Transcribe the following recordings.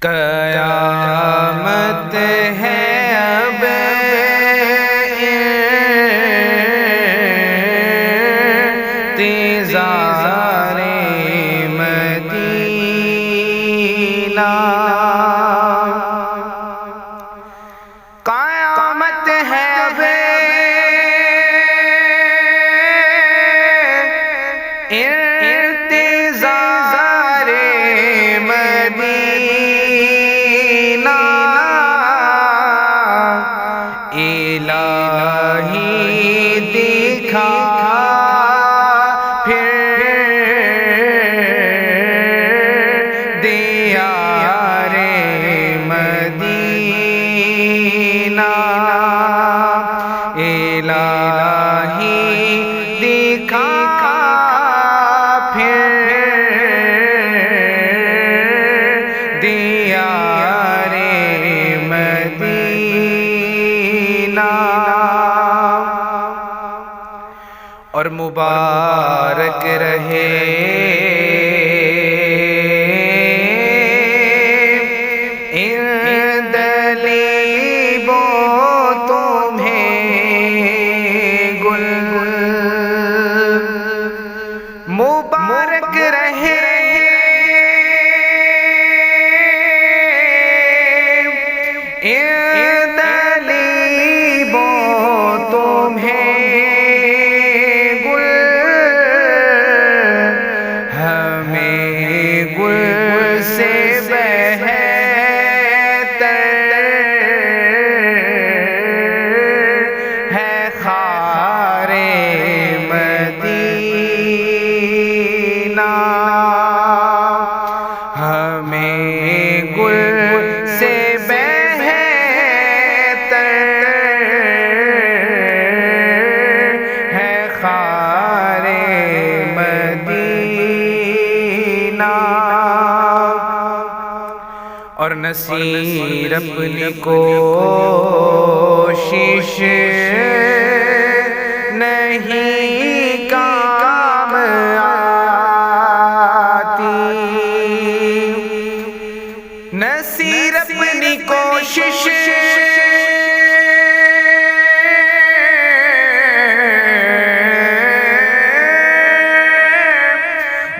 قیامت ہے اب انتظار مدینہ، قیامت ہے اب انتظار مدینہ، الہی دکھا پھر دیار مدینہ، الہی دکھا دیار مدینہ، اور مبارک رہے ان دلیبوں تمہیں گل، مبارک رہے ان دلیبوں تمہیں گل، ہمیں گل سے بہتر ہے خار مدینہ، ہمیں گل سے ہے خار مدینہ، اور نصیر اپنی کوشش نہیں کام آتی، نصیر اپنی کوشش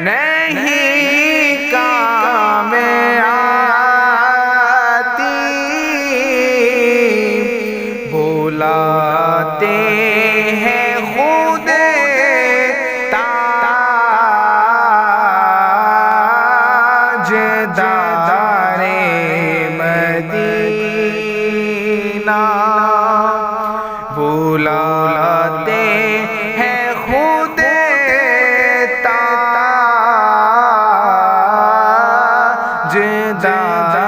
نہیں کام آتی، بلاتے ہیں خود تاجدار مدینہ، بلاتے ہیں خود تاجدار